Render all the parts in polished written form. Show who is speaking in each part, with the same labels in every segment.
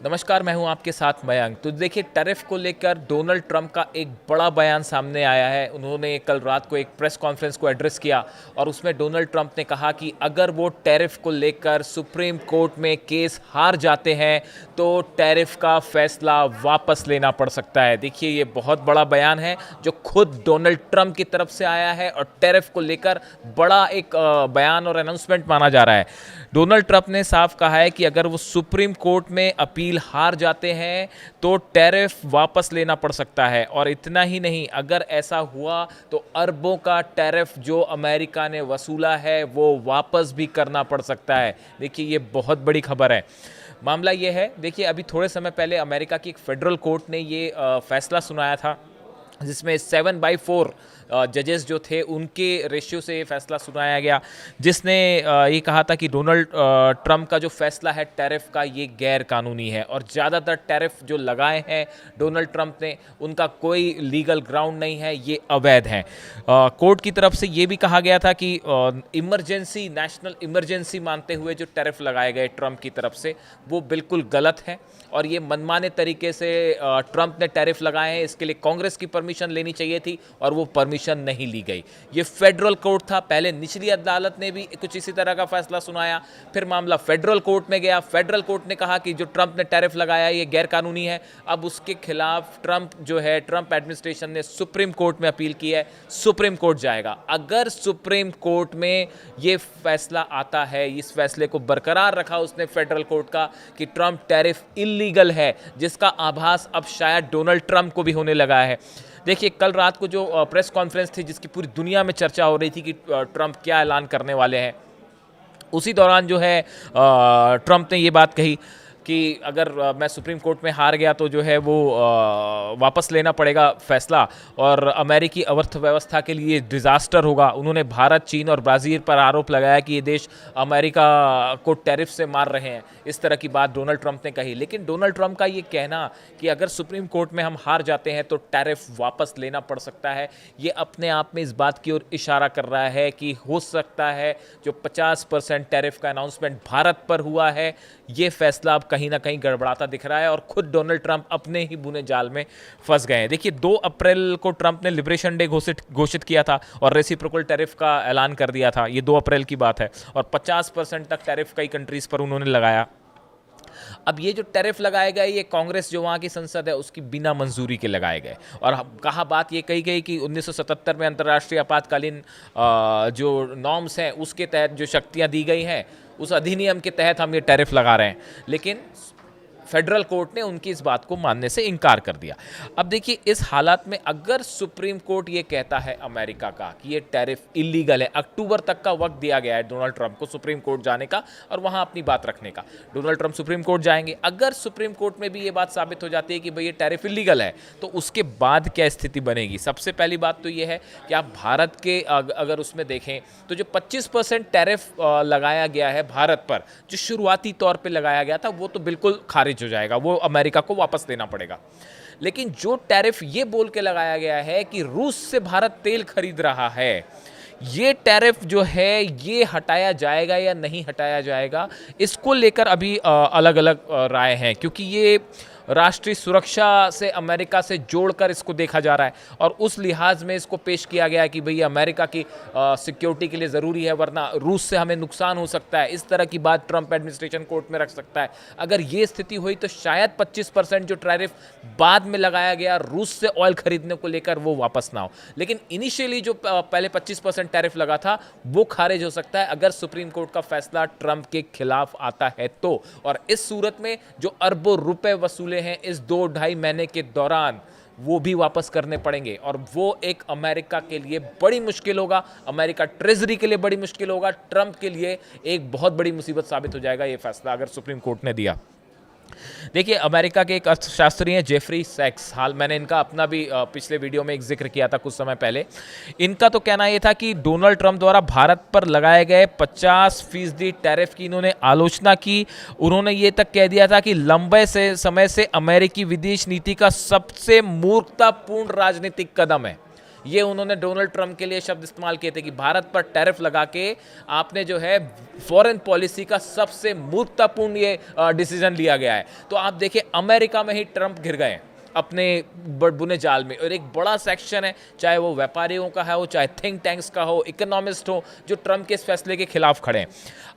Speaker 1: नमस्कार, मैं हूं आपके साथ मयंक। तो देखिए, टैरिफ को लेकर डोनाल्ड ट्रंप का एक बड़ा बयान सामने आया है। उन्होंने कल रात को एक प्रेस कॉन्फ्रेंस को एड्रेस किया और उसमें डोनाल्ड ट्रंप ने कहा कि अगर वो टैरिफ को लेकर सुप्रीम कोर्ट में केस हार जाते हैं तो टैरिफ का फैसला वापस लेना पड़ सकता है। देखिए, ये बहुत बड़ा बयान है जो खुद डोनाल्ड ट्रंप की तरफ से आया है और टैरिफ को लेकर बड़ा एक बयान और अनाउंसमेंट माना जा रहा है। डोनाल्ड ट्रंप ने साफ कहा है कि अगर वो सुप्रीम कोर्ट में अपील हार जाते हैं तो टैरिफ वापस लेना पड़ सकता है। और इतना ही नहीं, अगर ऐसा हुआ तो अरबों का टैरिफ जो अमेरिका ने वसूला है वो वापस भी करना पड़ सकता है। देखिए, ये बहुत बड़ी खबर है। मामला ये है, देखिए, अभी थोड़े समय पहले अमेरिका की एक फेडरल कोर्ट ने ये फैसला सुनाया था जिसमें 7/4 जजेस जो थे उनके रेशियो से ये फैसला सुनाया गया, जिसने ये कहा था कि डोनाल्ड ट्रंप का जो फैसला है टैरिफ का ये गैर कानूनी है और ज़्यादातर टैरिफ जो लगाए हैं डोनाल्ड ट्रंप ने उनका कोई लीगल ग्राउंड नहीं है, ये अवैध हैं। कोर्ट की तरफ से ये भी कहा गया था कि इमरजेंसी, नेशनल इमरजेंसी मानते हुए जो टैरिफ लगाए गए ट्रंप की तरफ से वो बिल्कुल गलत है और ये मनमाने तरीके से ट्रंप ने टैरिफ लगाए हैं। इसके लिए कांग्रेस की परमिशन लेनी चाहिए थी और वो परमिशन नहीं ली गई। ये फेडरल कोर्ट था। पहले निचली अदालत ने भी कुछ इसी तरह का फैसला सुनाया, फिर मामला फेडरल कोर्ट में गया। फेडरल कोर्ट ने कहा कि जो ट्रंप ने टैरिफ लगाया ये गैर कानूनी है। अब उसके खिलाफ ट्रंप एडमिनिस्ट्रेशन ने सुप्रीम कोर्ट में अपील की है। सुप्रीम कोर्ट जाएगा। अगर सुप्रीम कोर्ट में ये फैसला आता है, इस फैसले को बरकरार रखा उसने फेडरल कोर्ट का कि ट्रंप टैरिफ इल्लीगल है, जिसका आभास अब शायद डोनाल्ड ट्रंप को भी होने लगा है। देखिए, कल रात को जो प्रेस कॉन्फ्रेंस थी जिसकी पूरी दुनिया में चर्चा हो रही थी कि ट्रंप क्या ऐलान करने वाले हैं, उसी दौरान जो है ट्रंप ने ये बात कही कि अगर मैं सुप्रीम कोर्ट में हार गया तो जो है वो वापस लेना पड़ेगा फैसला और अमेरिकी अर्थव्यवस्था के लिए डिज़ास्टर होगा। उन्होंने भारत, चीन और ब्राज़ील पर आरोप लगाया कि ये देश अमेरिका को टैरिफ से मार रहे हैं। इस तरह की बात डोनाल्ड ट्रंप ने कही। लेकिन डोनाल्ड ट्रंप का ये कहना कि अगर सुप्रीम कोर्ट में हम हार जाते हैं तो टैरिफ वापस लेना पड़ सकता है, ये अपने आप में इस बात की ओर इशारा कर रहा है कि हो सकता है जो 50% टैरिफ का अनाउंसमेंट भारत पर हुआ है, ये फैसला अब कहीं ना कहीं गड़बड़ाता दिख रहा है और खुद डोनाल्ड ट्रंप अपने ही बुने जाल में फंस गए हैं। देखिए, 2 अप्रैल को ट्रंप ने लिबरेशन डे घोषित किया था और रेसिप्रोकल टैरिफ का ऐलान कर दिया था। ये 2 अप्रैल की बात है और 50% तक टैरिफ कई कंट्रीज पर उन्होंने लगाया। अब ये जो टैरिफ लगाए गए, ये कांग्रेस जो वहाँ की संसद है उसकी बिना मंजूरी के लगाए गए और कहा बात ये कही गई कि 1977 में अंतर्राष्ट्रीय आपातकालीन जो नॉर्म्स हैं उसके तहत जो शक्तियाँ दी गई हैं उस अधिनियम के तहत हम ये टैरिफ लगा रहे हैं। लेकिन फेडरल कोर्ट ने उनकी इस बात को मानने से इनकार कर दिया। अब देखिए, इस हालात में अगर सुप्रीम कोर्ट ये कहता है अमेरिका का कि ये टैरिफ इलीगल है, अक्टूबर तक का वक्त दिया गया है डोनाल्ड ट्रंप को सुप्रीम कोर्ट जाने का और वहां अपनी बात रखने का। डोनाल्ड ट्रंप सुप्रीम कोर्ट जाएंगे। अगर सुप्रीम कोर्ट में भी ये बात साबित हो जाती है कि भाई ये टैरिफ इलीगल है तो उसके बाद क्या स्थिति बनेगी? सबसे पहली बात तो ये है कि आप भारत के अगर उसमें देखें तो जो 25% टैरिफ लगाया गया है भारत पर, जो शुरुआती तौर पर लगाया गया था, वो तो बिल्कुल खारिज हो जाएगा, वो अमेरिका को वापस देना पड़ेगा। लेकिन जो टैरिफ ये बोल के लगाया गया है कि रूस से भारत तेल खरीद रहा है, ये टैरिफ जो है ये हटाया जाएगा या नहीं हटाया जाएगा, इसको लेकर अभी अलग अलग राय हैं, क्योंकि ये राष्ट्रीय सुरक्षा से अमेरिका से जोड़कर इसको देखा जा रहा है और उस लिहाज में इसको पेश किया गया कि भई अमेरिका की सिक्योरिटी के लिए ज़रूरी है, वरना रूस से हमें नुकसान हो सकता है। इस तरह की बात ट्रंप एडमिनिस्ट्रेशन कोर्ट में रख सकता है। अगर ये स्थिति हुई तो शायद 25% जो टैरिफ बाद में लगाया गया रूस से ऑयल खरीदने को लेकर वो वापस ना हो। लेकिन इनिशियली जो पहले 25% टैरिफ लगा था वो खारिज हो सकता है अगर सुप्रीम कोर्ट का फैसला ट्रंप के खिलाफ आता है तो। और इस सूरत में जो अरबों रुपए वसूले हैं इस 2-2.5 महीने के दौरान, वो भी वापस करने पड़ेंगे और वो एक अमेरिका के लिए बड़ी मुश्किल होगा, अमेरिका ट्रेजरी के लिए बड़ी मुश्किल होगा, ट्रंप के लिए एक बहुत बड़ी मुसीबत साबित हो जाएगा ये फैसला अगर सुप्रीम कोर्ट ने दिया। देखिए, अमेरिका के एक अर्थशास्त्री हैं जेफरी सैक्स, हाल मैंने इनका अपना भी पिछले वीडियो में एक जिक्र किया था कुछ समय पहले। इनका तो कहना ये था कि डोनाल्ड ट्रंप द्वारा भारत पर लगाए गए 50% टैरिफ की इन्होंने आलोचना की। उन्होंने ये तक कह दिया था कि लंबे से समय से अमेरिकी विदेश नीति का सबसे मूर्खतापूर्ण राजनीतिक कदम है। ये उन्होंने डोनाल्ड ट्रंप के लिए शब्द इस्तेमाल किए थे कि भारत पर टैरिफ लगा के आपने जो है फॉरेन पॉलिसी का सबसे मूर्खतापूर्ण ये डिसीजन लिया गया है। तो आप देखिए अमेरिका में ही ट्रंप घिर गए हैं अपने बुने जाल में, और एक बड़ा सेक्शन है, चाहे वो व्यापारियों का है हो, चाहे थिंक टैंक्स का हो, इकोनॉमिस्ट हो, जो ट्रंप के इस फैसले के खिलाफ खड़े हैं।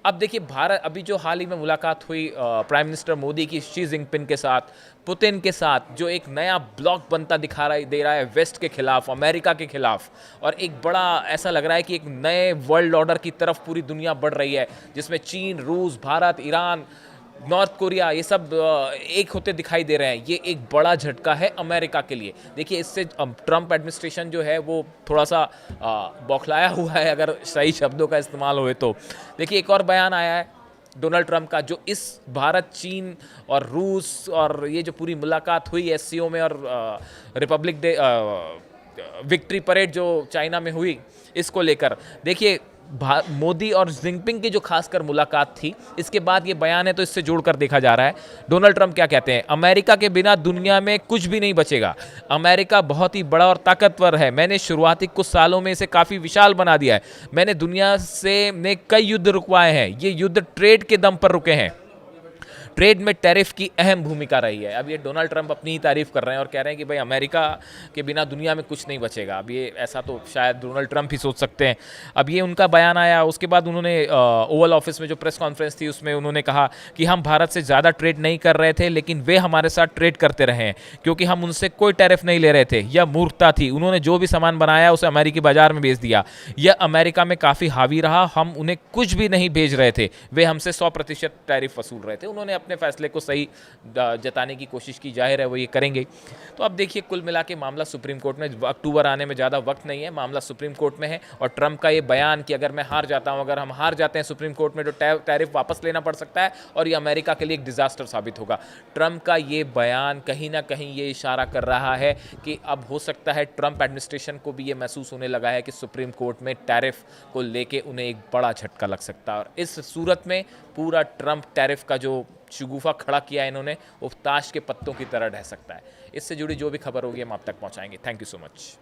Speaker 1: अब देखिए भारत, अभी जो हाल ही में मुलाकात हुई प्राइम मिनिस्टर मोदी की शी जिनपिंग के साथ, पुतिन के साथ, जो एक नया ब्लॉक बनता दे रहा है वेस्ट के खिलाफ, अमेरिका के खिलाफ, और एक बड़ा ऐसा लग रहा है कि एक नए वर्ल्ड ऑर्डर की तरफ पूरी दुनिया बढ़ रही है, जिसमें चीन, रूस, भारत, ईरान, नॉर्थ कोरिया, ये सब एक होते दिखाई दे रहे हैं। ये एक बड़ा झटका है अमेरिका के लिए। देखिए इससे ट्रंप एडमिनिस्ट्रेशन जो है वो थोड़ा सा बौखलाया हुआ है, अगर सही शब्दों का इस्तेमाल होए तो। देखिए एक और बयान आया है डोनाल्ड ट्रंप का, जो इस भारत, चीन और रूस और ये जो पूरी मुलाकात हुई एससीओ में, और रिपब्लिक डे विक्ट्री परेड जो चाइना में हुई, इसको लेकर देखिए मोदी और जिनपिंग की जो खासकर मुलाकात थी, इसके बाद ये बयान है, तो इससे जोड़कर देखा जा रहा है डोनाल्ड ट्रंप क्या कहते हैं। अमेरिका के बिना दुनिया में कुछ भी नहीं बचेगा। अमेरिका बहुत ही बड़ा और ताकतवर है। मैंने शुरुआती कुछ सालों में इसे काफ़ी विशाल बना दिया है। मैंने दुनिया से ने कई युद्ध रुकवाए हैं। ये युद्ध ट्रेड के दम पर रुके हैं। ट्रेड में टैरिफ की अहम भूमिका रही है। अब ये डोनाल्ड ट्रंप अपनी ही तारीफ कर रहे हैं और कह रहे हैं कि भाई अमेरिका के बिना दुनिया में कुछ नहीं बचेगा। अब ये ऐसा तो शायद डोनाल्ड ट्रंप ही सोच सकते हैं। अब ये उनका बयान आया, उसके बाद उन्होंने ओवल ऑफिस में जो प्रेस कॉन्फ्रेंस थी उसमें उन्होंने कहा कि हम भारत से ज़्यादा ट्रेड नहीं कर रहे थे, लेकिन वे हमारे साथ ट्रेड करते रहे हैं क्योंकि हम उनसे कोई टैरिफ नहीं ले रहे थे। यह मूर्खता थी। उन्होंने जो भी सामान बनाया उसे अमेरिकी बाजार में बेच दिया। यह अमेरिका में काफ़ी हावी रहा। हम उन्हें कुछ भी नहीं भेज रहे थे, वे हमसे 100% टैरिफ वसूल रहे थे। उन्होंने अपने फैसले को सही जताने की कोशिश की, जाहिर है वो ये करेंगे। तो अब देखिए कुल मिला के मामला सुप्रीम कोर्ट में, अक्टूबर आने में ज़्यादा वक्त नहीं है, मामला सुप्रीम कोर्ट में है। और ट्रंप का ये बयान कि अगर मैं हार जाता हूं, अगर हम हार जाते हैं सुप्रीम कोर्ट में, तो टैरिफ वापस लेना पड़ सकता है और ये अमेरिका के लिए एक डिजास्टर साबित होगा। ट्रंप का ये बयान कहीं ना कहीं ये इशारा कर रहा है कि अब हो सकता है ट्रंप एडमिनिस्ट्रेशन को भी ये महसूस होने लगा है कि सुप्रीम कोर्ट में टैरिफ को लेके उन्हें एक बड़ा झटका लग सकता है। और इस सूरत में पूरा ट्रंप टैरिफ का जो शगुफा खड़ा किया है इन्होंने, वो ताश के पत्तों की तरह ढह सकता है। इससे जुड़ी जो भी खबर होगी हम आप तक पहुंचाएंगे। Thank you so much.